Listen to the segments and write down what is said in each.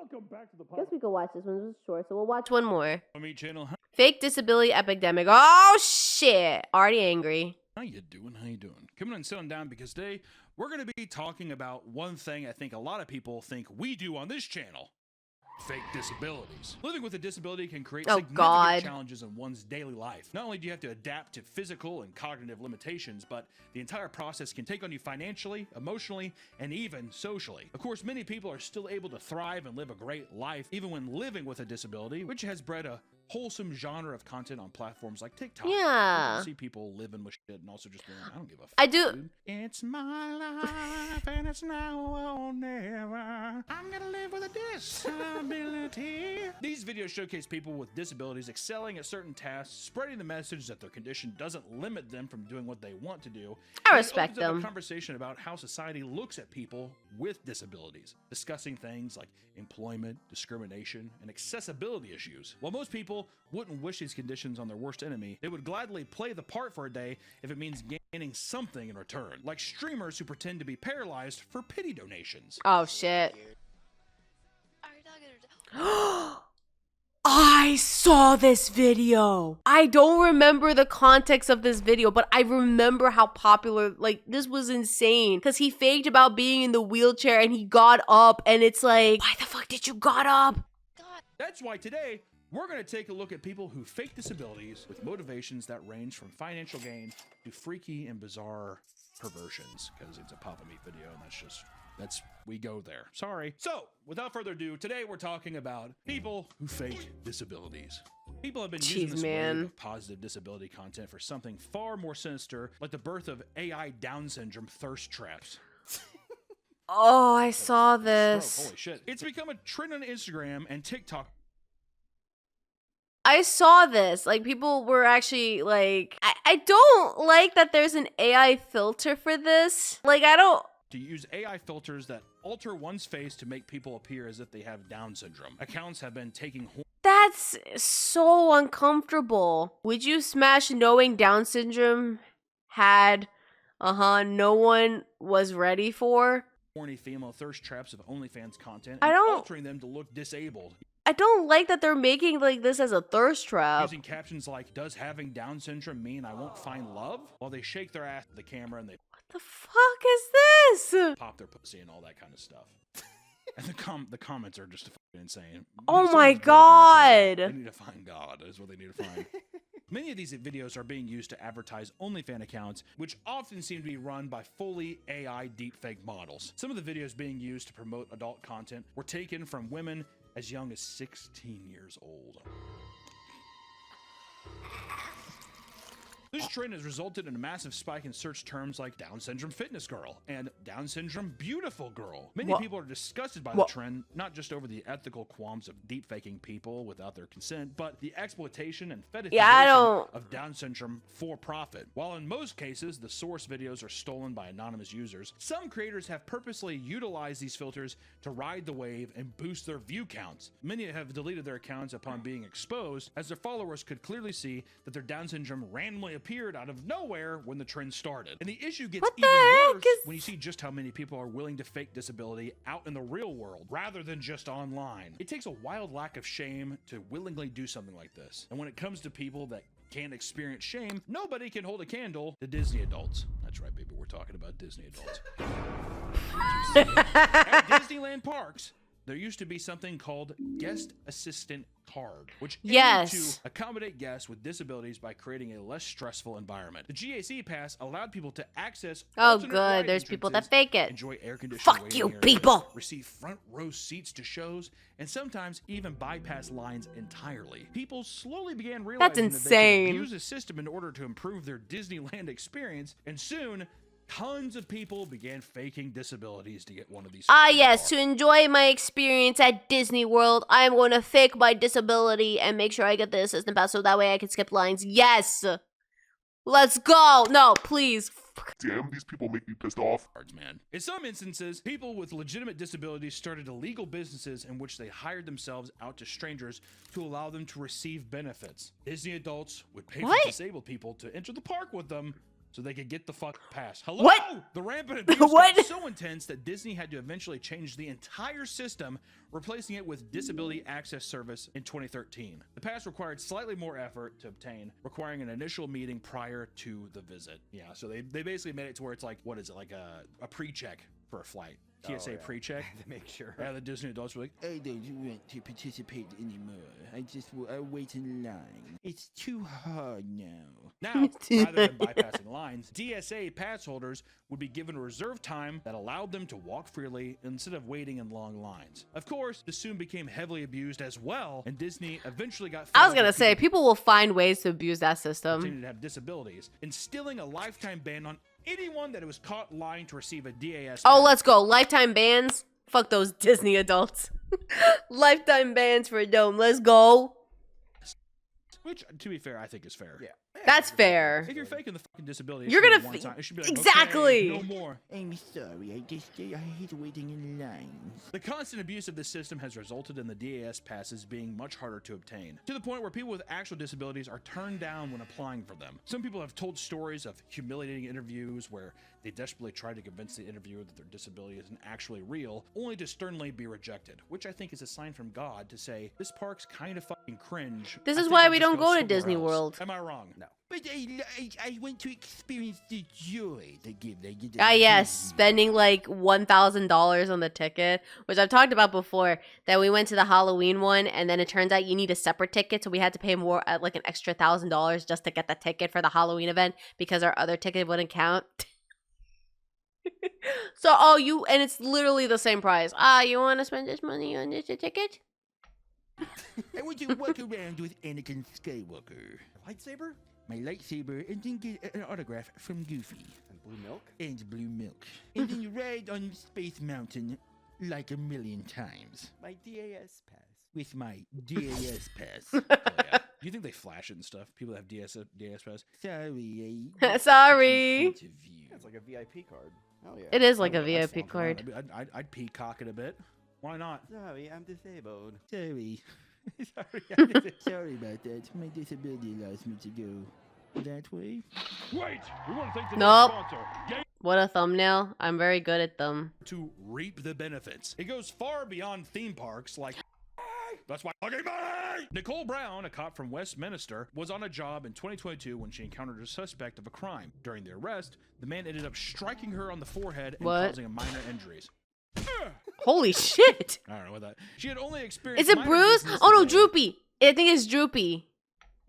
Welcome back to the Guess we could watch this one. This is short, so we'll watch one more. VOD Channel. Fake Disability Epidemic. Oh shit! Already angry. How you doing? How you doing? Coming and sitting down because today we're going to be talking about one thing I think a lot of people think we do on this channel. Fake disabilities. Living with a disability can create significant challenges in one's daily life. Not only do you have to adapt to physical and cognitive limitations, but the entire process can take on you financially, emotionally, and even socially. Of course, many people are still able to thrive and live a great life even when living with a disability, which has bred a wholesome genre of content on platforms like TikTok. Yeah. You see people living with shit and also just being like, I don't give a fuck. I do. Dude. It's my life and it's now or never. I'm gonna live with a disability. These videos showcase people with disabilities excelling at certain tasks, spreading the message that their condition doesn't limit them from doing what they want to do. I respect them. A conversation about how society looks at people with disabilities, discussing things like employment, discrimination, and accessibility issues. While most people wouldn't wish these conditions on their worst enemy, they would gladly play the part for a day if it means gaining something in return, like streamers who pretend to be paralyzed for pity donations. Oh shit. I saw this video. I don't remember the context of this video, but I remember how popular, like, this was insane. Because he faked about being in the wheelchair and he got up and it's like, why the fuck did you got up? That's why today, we're going to take a look at people who fake disabilities with motivations that range from financial gain to freaky and bizarre perversions. Because it's a Papa Meat video and we go there. Sorry. So, without further ado, today we're talking about people who fake disabilities. People have been using this wave of positive disability content for something far more sinister, like the birth of AI Down syndrome thirst traps. Oh, I saw this. Holy shit. It's become a trend on Instagram and TikTok. I saw this. Like, people were actually like, I don't like that there's an AI filter for this. Like, I don't. To use AI filters that alter one's face to make people appear as if they have Down syndrome. Accounts have been taking. That's so uncomfortable. Would you smash knowing Down syndrome had, no one was ready for? Horny female thirst traps of OnlyFans content and altering them to look disabled. I don't like that they're making like this as a thirst trap. Using captions like, does having Down syndrome mean I won't find love? While they shake their ass at the camera and they the fuck is this? Pop their pussy and all that kind of stuff. And the comments are just fucking insane. Oh my god. They need to find God is what they need to find. Many of these videos are being used to advertise OnlyFans accounts, which often seem to be run by fully AI deepfake models. Some of the videos being used to promote adult content were taken from women as young as 16 years old. This trend has resulted in a massive spike in search terms like Down syndrome fitness girl and Down syndrome beautiful girl. Many people are disgusted by the trend, not just over the ethical qualms of deepfaking people without their consent, but the exploitation and fetishization of Down syndrome for profit. While in most cases, the source videos are stolen by anonymous users, some creators have purposely utilized these filters to ride the wave and boost their view counts. Many have deleted their accounts upon being exposed, as their followers could clearly see that their Down syndrome randomly appeared out of nowhere when the trend started. And the issue gets even worse when you see just how many people are willing to fake disability out in the real world rather than just online. It takes a wild lack of shame to willingly do something like this. And when it comes to people that can't experience shame, nobody can hold a candle to Disney adults. That's right, baby, we're talking about Disney adults. At Disneyland parks, there used to be something called guest assistant card, which aimed to accommodate guests with disabilities by creating a less stressful environment. The GAC pass allowed people to access there's people that fake it. Enjoy air conditioned Fuck you people. Receive front row seats to shows, and sometimes even bypass lines entirely. People slowly began realizing that they could use the system in order to improve their Disneyland experience, and soon tons of people began faking disabilities to get one of these. Yes, to enjoy my experience at Disney World, I'm going to fake my disability and make sure I get the assistant pass so that way I can skip lines. Yes! Let's go! No, please. Damn, these people make me pissed off. Man. In some instances, people with legitimate disabilities started illegal businesses in which they hired themselves out to strangers to allow them to receive benefits. Disney adults would pay for disabled people to enter the park with them, so they could get the fuck past. Hello? What? The rampant abuse What? got so intense that Disney had to eventually change the entire system, replacing it with Disability Access Service in 2013. The pass required slightly more effort to obtain, requiring an initial meeting prior to the visit. Yeah, so they basically made it to where it's like, what is it, like a pre-check for a flight. TSA pre-check to make sure. Yeah, the Disney adults were like, I don't want to participate anymore. I wait in line. It's too hard now. Now, rather than bypassing lines, DSA pass holders would be given reserved time that allowed them to walk freely instead of waiting in long lines. Of course, this soon became heavily abused as well, and Disney eventually got. I was gonna say, people will find ways to abuse that system. To have disabilities, instilling a lifetime ban on anyone that was caught lying to receive a DAS. Oh, let's go. Lifetime bans. Fuck those Disney adults. Lifetime bans for a dome. Let's go. Which, to be fair, I think is fair. Yeah. That's fair. If you're faking the fucking disability, You're gonna it should be like, exactly. okay, no more. I'm sorry, I hate waiting in lines. The constant abuse of this system has resulted in the DAS passes being much harder to obtain, to the point where people with actual disabilities are turned down when applying for them. Some people have told stories of humiliating interviews where they desperately try to convince the interviewer that their disability isn't actually real, only to sternly be rejected, which I think is a sign from God to say, this park's kind of fucking cringe. This is why we don't go to Disney World. Am I wrong? No. But I want to experience the joy they give. Ah, yes, spending like $1,000 on the ticket, which I've talked about before, that we went to the Halloween one, and then it turns out you need a separate ticket, so we had to pay more, like an extra $1,000 just to get the ticket for the Halloween event because our other ticket wouldn't count. So, and it's literally the same price. You want to spend this money on this ticket? I want to walk around with Anakin Skywalker. Lightsaber? My lightsaber, and then get an autograph from Goofy. And blue milk? And blue milk. And then ride on Space Mountain like a million times. My DAS pass. With my DAS pass. Oh, yeah. Do you think they flash it and stuff? People that have DAS pass? Sorry. Sorry. Yeah, it's like a VIP card. Hell yeah. It is like a That's VIP fun. card. I'd peacock it a bit. Why not? Sorry, I'm disabled. Sorry. Sorry about that. My disability allows me to go that way. Wait! We want to thank the Nope. sponsor. What a thumbnail. I'm very good at them. To reap the benefits. It goes far beyond theme parks like... That's why fucking money! Nicole Brown, a cop from Westminster, was on a job in 2022 when she encountered a suspect of a crime. During the arrest, the man ended up striking her on the forehead and causing minor injuries. Holy shit! I don't know what that. She had only experienced. Is it bruised? Oh no, droopy. I think it's droopy.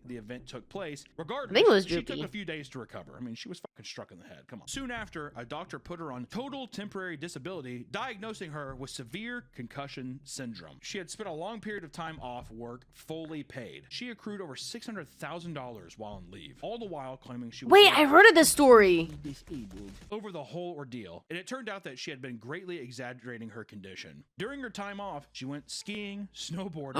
The event took place. Regardless, I think it was she droopy. took a few days to recover. I mean, she was fucking struck in the head. Come on. Soon after, a doctor put her on total temporary disability, diagnosing her with severe concussion syndrome. She had spent a long period of time off work, fully paid. She accrued over $600,000 while on leave, all the while claiming she was Wait, I heard of this story. disabled over the whole ordeal, and it turned out that she had been greatly exaggerating her condition. During her time off, she went skiing, snowboarding,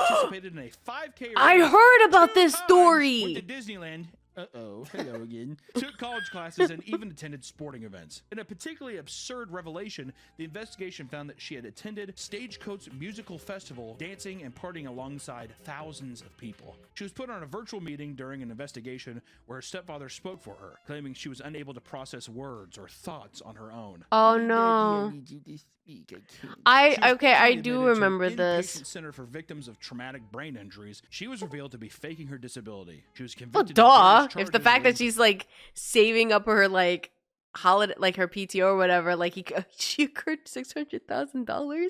participated in a 5K. I heard about this story. Went to Disneyland. Hello again. Took college classes and even attended sporting events. In a particularly absurd revelation, the investigation found that she had attended Stagecoach's musical festival, dancing and partying alongside thousands of people. She was put on a virtual meeting during an investigation where her stepfather spoke for her, claiming she was unable to process words or thoughts on her own. Oh no. I do remember this. Center for Victims of Traumatic Brain Injuries. She was revealed to be faking her disability. She was Well, convicted. duh. If the fact that she's like saving up her like holiday, like her PTO or whatever, like she accrued $600,000.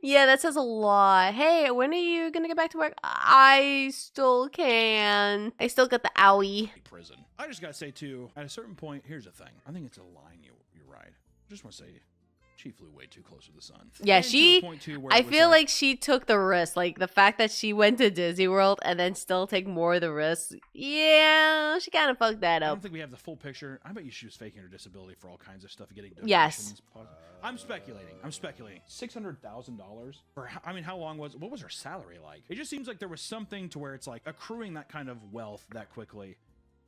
Yeah, that says a lot. Hey, when are you gonna get back to work? I still can. I still got the owie. Prison. I just gotta say too. At a certain point, here's the thing. I think it's a line you ride. I just want to say. She flew way too close to the sun. Yeah, I feel like like she took the risk. Like, the fact that she went to Disney World and then still take more of the risk. Yeah, she kind of fucked that I up. don't think we have the full picture. I bet you she was faking her disability for all kinds of stuff, getting donations. Yes. I'm speculating. $600,000 for how long what was her salary like? It just seems like there was something to where it's like accruing that kind of wealth that quickly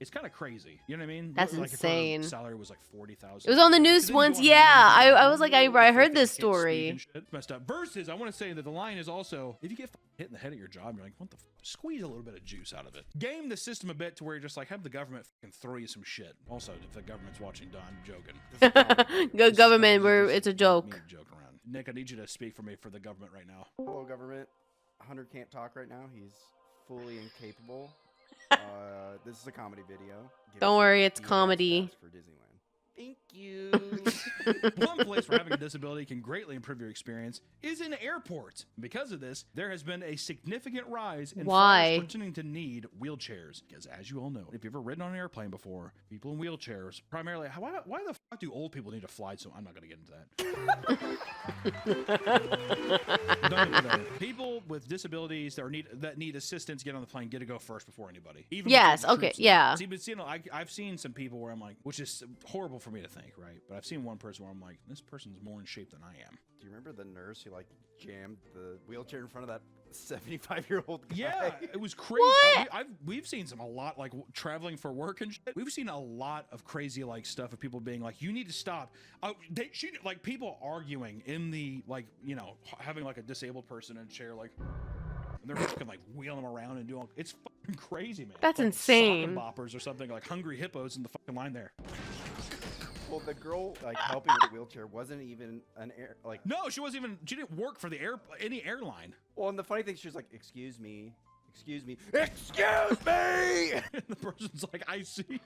It's kind of crazy. You know what I mean? That's like insane. If her salary was like $40,000. It was on the news once. Yeah, I was like, I heard this story. Messed up. Versus, I want to say that the line is also, if you get hit in the head at your job, you're like, what the squeeze a little bit of juice out of it. Game the system a bit to where you're just like, have the government fucking throw you some shit. Also, if the government's watching, I'm joking. Good government, where it's a joke. Joke around. Nick, I need you to speak for me for the government right now. Hello, government. Hunter can't talk right now. He's fully incapable. This is a comedy video. Don't worry, it's comedy. For Disneyland. Thank you. One place where having a disability can greatly improve your experience is in airports. Because of this, there has been a significant rise in flights pretending to need wheelchairs. Because as you all know, if you've ever ridden on an airplane before, people in wheelchairs, primarily, why the fuck do old people need to fly? So I'm not going to get into that. People with disabilities that need assistance get on the plane get to go first before anybody. Even yes, okay, yeah. See, I've seen some people where I'm like, which is horrible for me to think, right? But I've seen one person where I'm like, this person's more in shape than I am. Do you remember the nurse who like jammed the wheelchair in front of that 75-year-old guy? Yeah, it was crazy. We've seen a lot like traveling for work and shit. We've seen a lot of crazy like stuff of people being like, you need to stop. Like people arguing in the like, you know, having like a disabled person in a chair, like, and they're just like wheeling them around and doing. It's fucking crazy, man. That's like, insane. Sock boppers or something like hungry hippos in the fucking line there. Well, the girl like helping with the wheelchair wasn't even an air like. No, she wasn't even. She didn't work for the any airline. Well, and the funny thing, she was like, "Excuse me, excuse me, excuse me." And the person's like, "I see."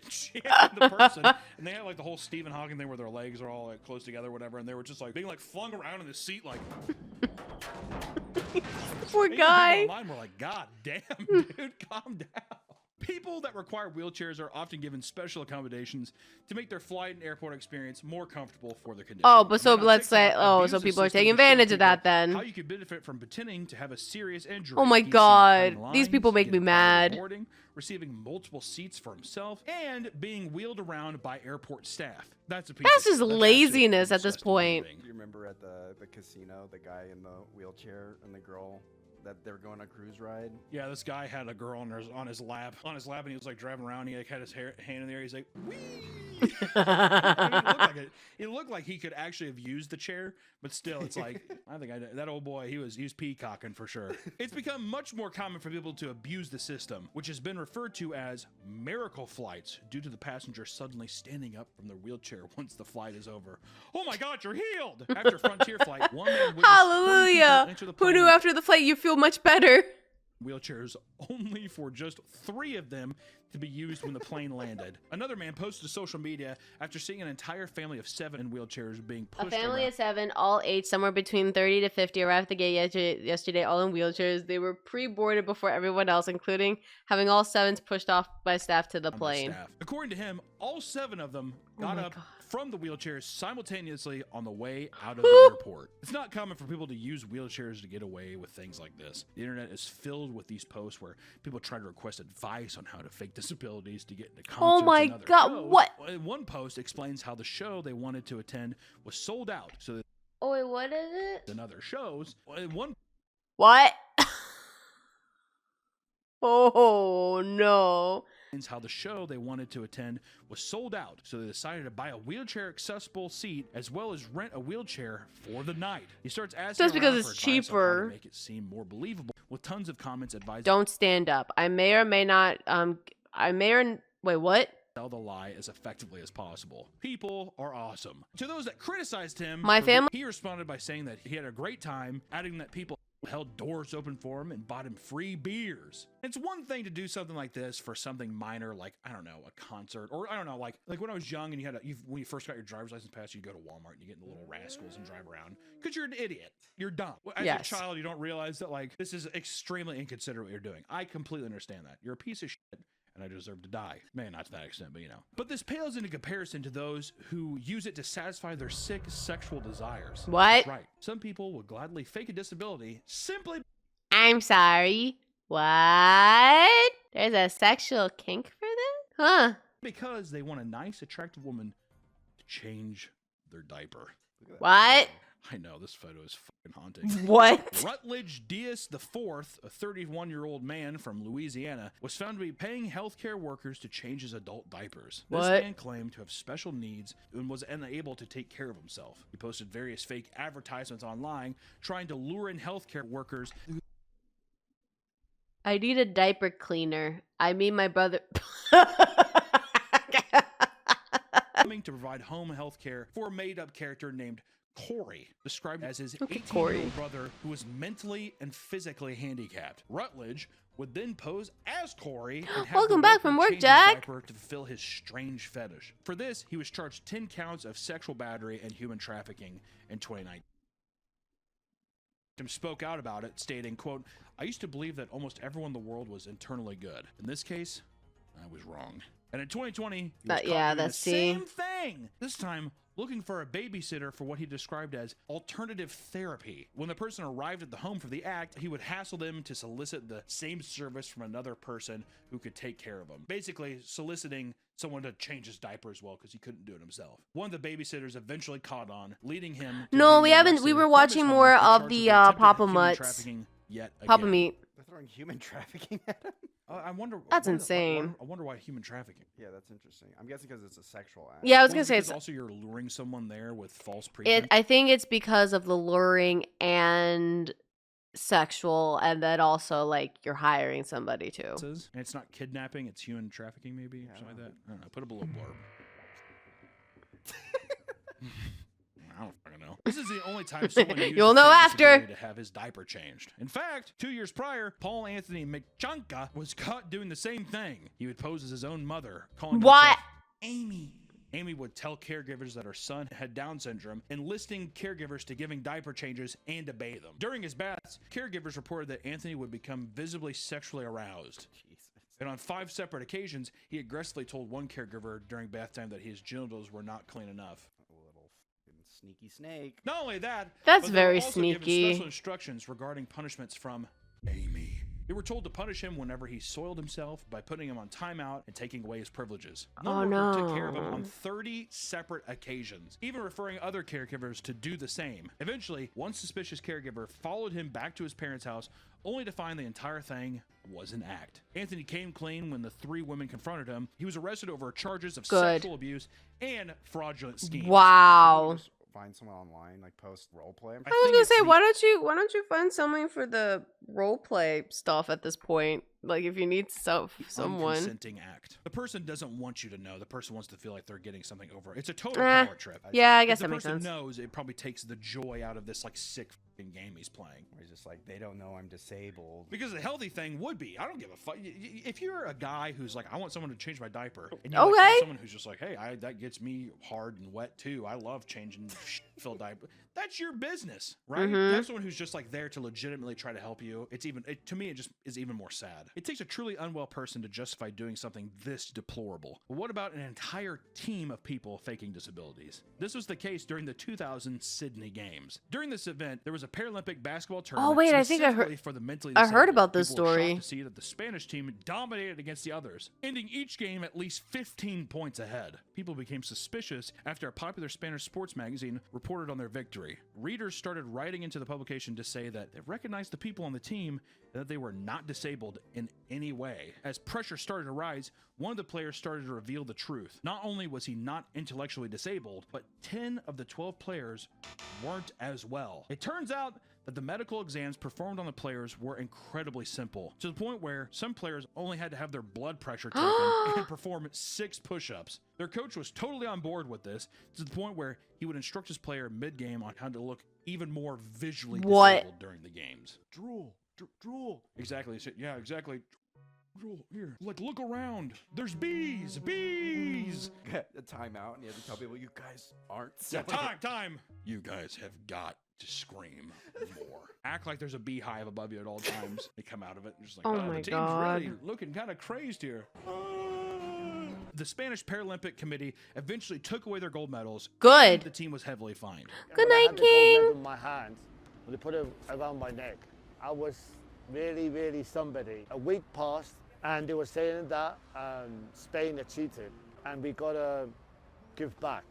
She had the person, and they had like the whole Stephen Hawking thing where their legs are all like close together, or whatever, and they were just like being like flung around in the seat, like. Poor guy. Online, we're like, God damn, dude, calm down. People that require wheelchairs are often given special accommodations to make their flight and airport experience more comfortable for their condition. Oh, but so let's say, so people are taking advantage of that then. How you could benefit from pretending to have a serious injury. Oh my God, these people make me mad. Boarding, receiving multiple seats for himself, and being wheeled around by airport staff. That's just laziness at this point. Do you remember at the casino, the guy in the wheelchair and the girl that they were going on a cruise ride? Yeah, this guy had a girl on his lap, and he was like driving around. He like had his hand in there. He's like, wee. It looked like he could actually have used the chair, but still, it's like I think that old boy. He was peacocking for sure. It's become much more common for people to abuse the system, which has been referred to as miracle flights, due to the passenger suddenly standing up from their wheelchair once the flight is over. Oh my God, you're healed! After Frontier flight, one man witnessed hallelujah. Who knew after the flight you feel much better? Wheelchairs, only for just 3 of them to be used when the plane landed. Another man posted to social media after seeing an entire family of 7 in wheelchairs being pushed. A family of 7, all age somewhere between 30 to 50, arrived at the gate yesterday, all in wheelchairs. They were pre-boarded before everyone else, including having all 7s pushed off by staff to the plane. According to him, all 7 of them got up from the wheelchairs simultaneously on the way out of the airport. It's not common for people to use wheelchairs to get away with things like this. The internet is filled with these posts where people try to request advice on how to fake disabilities to get into concerts. Oh my God, shows. what? One post explains how the show they wanted to attend was sold out. So oh wait, what is it? In other shows, what? Oh no. How the show they wanted to attend was sold out, so they decided to buy a wheelchair accessible seat as well as rent a wheelchair for the night. He starts asking just because it's cheaper to make it seem more believable, with tons of comments advising don't stand up. I may or may not wait, what? Tell the lie as effectively as possible. People are awesome. To those that criticized him, he responded by saying that he had a great time, adding that people held doors open for him and bought him free beers. It's one thing to do something like this for something minor, like, I don't know, a concert, or I don't know, like when I was young and when you first got your driver's license pass, you go to Walmart and you get in the little rascals and drive around because you're an idiot. You're dumb. As a child, you don't realize that like this is extremely inconsiderate what you're doing. I completely understand that. You're a piece of shit. And I deserve to die. Maybe not to that extent, but you know. But this pales into comparison to those who use it to satisfy their sick sexual desires. What? That's right. Some people will gladly fake a disability simply... I'm sorry. What? There's a sexual kink for this? Huh. Because they want a nice, attractive woman to change their diaper. What? I know, this photo is fucking haunting. What? Rutledge Diaz IV, a 31-year-old man from Louisiana, was found to be paying healthcare workers to change his adult diapers. This What? man claimed to have special needs and was unable to take care of himself. He posted various fake advertisements online trying to lure in healthcare workers. I need a diaper cleaner. I mean, my brother. Coming to provide home health care for a made-up character named Corey, described as his 18-year-old brother who was mentally and physically handicapped. Rutledge would then pose as Corey and have Welcome the back worker from work, change his Jack. diaper to fulfill his strange fetish. For this, he was charged 10 counts of sexual battery and human trafficking in 2019. Spoke out about it, stating, quote, "I used to believe that almost everyone in the world was internally good. In this case, I was wrong." And in 2020, he was caught doing the same thing. This time, looking for a babysitter for what he described as alternative therapy. When the person arrived at the home for the act, he would hassle them to solicit the same service from another person who could take care of him. Basically, soliciting someone to change his diaper as well because he couldn't do it himself. One of the babysitters eventually caught on, leading him to No, we being haven't. arrested We were from his watching home more and of charged the with attempted Papa human Mutts. trafficking yet Papa again. Meat. They're throwing human trafficking at him? I wonder. That's insane. I wonder why human trafficking. Yeah, that's interesting. I'm guessing because it's a sexual act. Yeah, I was Well, gonna say because it's. also you're luring someone there with false pretense. I think it's because of the luring and sexual, and then also like you're hiring somebody too. And it's not kidnapping; it's human trafficking, maybe or something like that. I don't know. Put a below blurb. I don't fucking know. This is the only time someone used You'll a know fake after. disability to have his diaper changed. In fact, 2 years prior, Paul Anthony McChunka was caught doing the same thing. He would pose as his own mother, calling What? himself Amy. Amy would tell caregivers that her son had Down syndrome, enlisting caregivers to giving diaper changes and to bathe them. During his baths, caregivers reported that Anthony would become visibly sexually aroused. Jesus. And on 5 separate occasions, he aggressively told one caregiver during bath time that his genitals were not clean enough. A little fucking sneaky snake. Not only that, That's but they were very also given sneaky. special instructions regarding punishments from Amy. They were told to punish him whenever he soiled himself by putting him on timeout and taking away his privileges. One worker took care of him on 30 separate occasions, even referring other caregivers to do the same. Eventually, one suspicious caregiver followed him back to his parents' house, only to find the entire thing was an act. Anthony came clean when the 3 women confronted him. He was arrested over charges of sexual abuse and fraudulent schemes. Wow. Just find someone online, like post roleplay. I was gonna say, why don't you find someone for the role play stuff at this point? Like, if you need someone. Unconsenting act. The person doesn't want you to know. The person wants to feel like they're getting something over. It's a total Eh, power trip. Yeah, I If guess the that makes person sense. knows, it probably takes the joy out of this like sick fucking game he's playing. Where he's just like, they don't know I'm disabled. Because the healthy thing would be, I don't give a fuck. If you're a guy who's like, I want someone to change my diaper, and you like, have someone who's just like, hey, that gets me hard and wet too. I love changing filled diaper. That's your business, right? Have someone who's just like there to legitimately try to help you. To me, it just is even more sad. It takes a truly unwell person to justify doing something this deplorable. But what about an entire team of people faking disabilities? This was the case during the 2000 Sydney Games. During this event, there was a Paralympic basketball tournament. Oh wait, I think I specifically heard. for the mentally I disabled. heard about this People were shocked story. to see that the Spanish team dominated against the others, ending each game at least 15 points ahead. People became suspicious after a popular Spanish sports magazine reported on their victory. Readers started writing into the publication to say that they recognized the people on the team and that they were not disabled in any way. As pressure started to rise, one of the players started to reveal the truth. Not only was he not intellectually disabled, but 10 of the 12 players weren't as well. It turns out that the medical exams performed on the players were incredibly simple, to the point where some players only had to have their blood pressure taken and perform 6 push-ups. Their coach was totally on board with this, to the point where he would instruct his player mid-game on how to look even more visually disabled during the games. Drool. Drool. Exactly. Yeah, exactly. Drool. Here. Like, look around. There's bees. Bees. A timeout, and you have to tell people, you guys aren't. Yeah, selling it." time. You guys have got to scream more. Act like there's a beehive above you at all times. They come out of it and just like, Oh the my team's God. really looking kind of crazed here. The Spanish Paralympic Committee eventually took away their gold medals. Good. The team was heavily fined. Good When I night, had the gold King. medal in my hand, when they put it around my neck, I was really, really somebody. A week passed, and they were saying that Spain had cheated, and we gotta give back.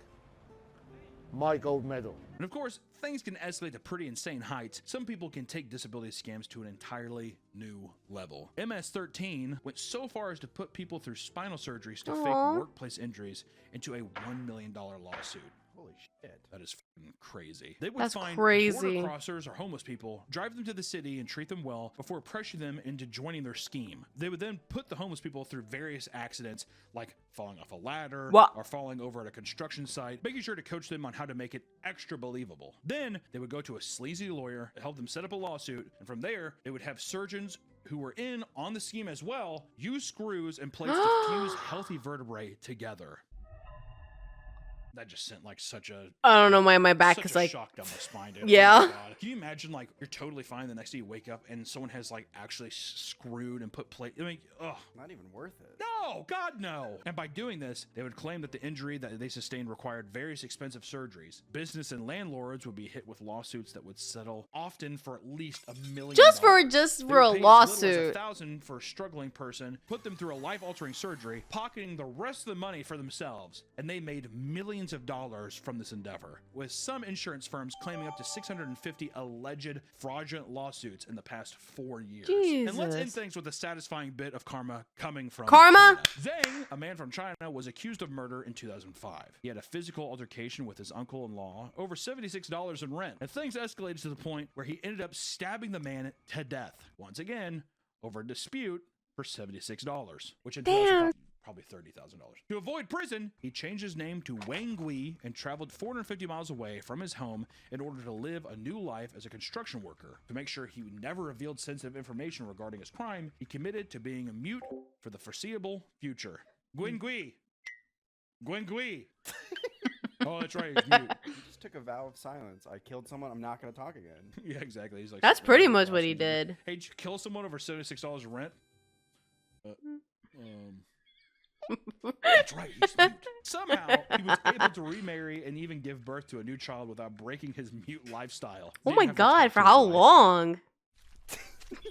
my gold medal. And of course, things can escalate to pretty insane heights. Some people can take disability scams to an entirely new level. MS-13 went so far as to put people through spinal surgeries to fake workplace injuries into a $1 million lawsuit. Holy shit. That is fucking crazy. They would That's find crazy. border crossers or homeless people, drive them to the city and treat them well before pressuring them into joining their scheme. They would then put the homeless people through various accidents like falling off a ladder or falling over at a construction site, making sure to coach them on how to make it extra believable. Then they would go to a sleazy lawyer to help them set up a lawsuit, and from there, they would have surgeons who were in on the scheme as well use screws and plates to fuse healthy vertebrae together. That just sent like such a I don't know why my back is like shock down my spine, dude. Yeah. Oh my God. Can you imagine like you're totally fine the next day you wake up and someone has like actually screwed and put plate? I mean, ugh. Not even worth it. No, God no. And by doing this, they would claim that the injury that they sustained required various expensive surgeries. Business and landlords would be hit with lawsuits that would settle often for at least $1 million. just for They a would pay as little lawsuit. as $1,000 for a struggling person, put them through a life-altering surgery, pocketing the rest of the money for themselves, and they made millions of dollars from this endeavor, with some insurance firms claiming up to 650 alleged fraudulent lawsuits in the past 4 years. And let's end things with a satisfying bit of karma coming from China. Zhang, a man from China, was accused of murder in 2005. He had a physical altercation with his uncle-in-law over $76 in rent, and things escalated to the point where he ended up stabbing the man to death, once again, over a dispute for $76, which in today's probably $30,000. To avoid prison, he changed his name to Wang Gui and traveled 450 miles away from his home in order to live a new life as a construction worker. To make sure he never revealed sensitive information regarding his crime, he committed to being a mute for the foreseeable future. Gwen Gui. Gwen Gui. Oh, that's right. He's mute. He just took a vow of silence. I killed someone. I'm not going to talk again. Yeah, exactly. He's like, That's pretty much what he did. Hey, did you kill someone over $76 in rent? That's right, he's mute. Somehow, he was able to remarry and even give birth to a new child without breaking his mute lifestyle. Oh my God, for how long?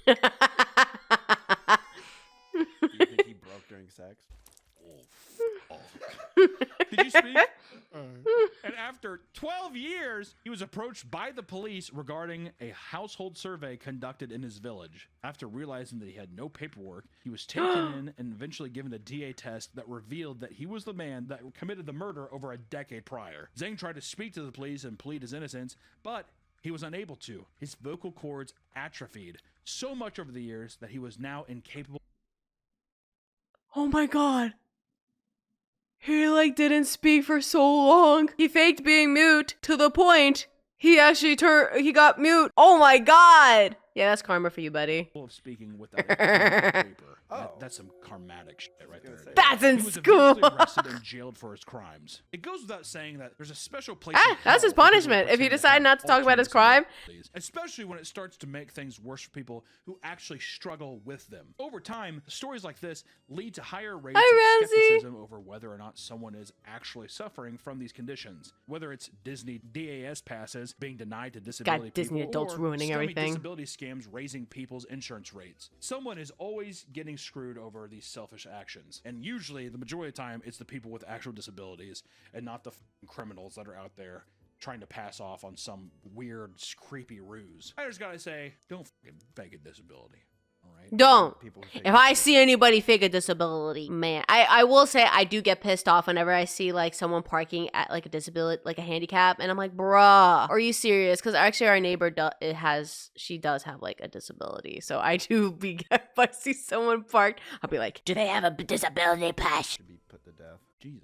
Do you think he broke during sex? Did you speak? And after 12 years, he was approached by the police regarding a household survey conducted in his village. After realizing that he had no paperwork, he was taken in and eventually given a DA test that revealed that he was the man that committed the murder over a decade prior. Zhang tried to speak to the police and plead his innocence, but he was unable to. His vocal cords atrophied so much over the years that he was now incapable. Oh my God. He like didn't speak for so long. He faked being mute to the point he actually he got mute. Oh my God. Yeah, that's karma for you, buddy. Of speaking without paper. That's some karmatic shit right there. That's in He was school. eventually arrested and jailed for his crimes. It goes without saying that there's a special place. in That's his hell for people who punishment. If he pretend to decide have not to talk about his crime. disabilities, especially when it starts to make things worse for people who actually struggle with them. Over time, stories like this lead to higher rates of skepticism over whether or not someone is actually suffering from these conditions. Whether it's Disney DAS passes being denied to disability people, Disney adults or ruining scummy everything. disability scams raising people's insurance rates. Someone is always getting screwed over these selfish actions. And usually, the majority of the time, it's the people with actual disabilities and not the criminals that are out there trying to pass off on some weird, creepy ruse. I just gotta say, don't fucking fake a disability. Right? Don't. People who If I see anybody fake a disability, man, I will say I do get pissed off whenever I see like someone parking at like a disability, like a handicap, and I'm like, bruh, are you serious? Because actually our neighbor she does have like a disability, so I do be if I see someone parked, I'll be like, do they have a disability pass? should be put to death. Jesus,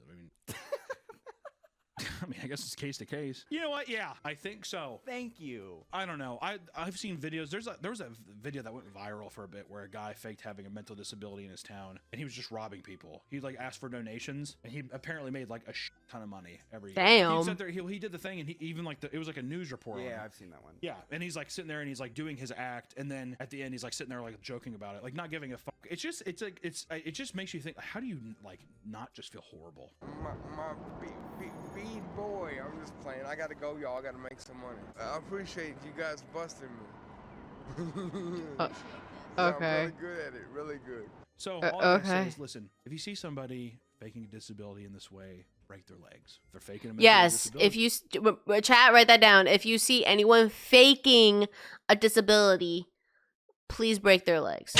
I mean, I guess it's case to case. You know what? Yeah, I think so. Thank you. I don't know. I've seen videos. There was a video that went viral for a bit where a guy faked having a mental disability in his town, and he was just robbing people. He like asked for donations, and he apparently made like a ton of money every year. Damn. He sat there. He did the thing, and he even like it was like a news report. on Yeah, it. I've seen that one. Yeah, and he's like sitting there and he's like doing his act, and then at the end he's like sitting there like joking about it, like not giving a fuck. It just makes you think, how do you like not just feel horrible? My bead boy, I'm just playing. I gotta go, y'all. I gotta make some money. I appreciate you guys busting me. Okay. I'm really good at it. Really good. So all I can say is, listen, if you see somebody faking a disability in this way, break their legs. If they're faking a mental Yes, disability. if you chat, write that down. If you see anyone faking a disability, please break their legs.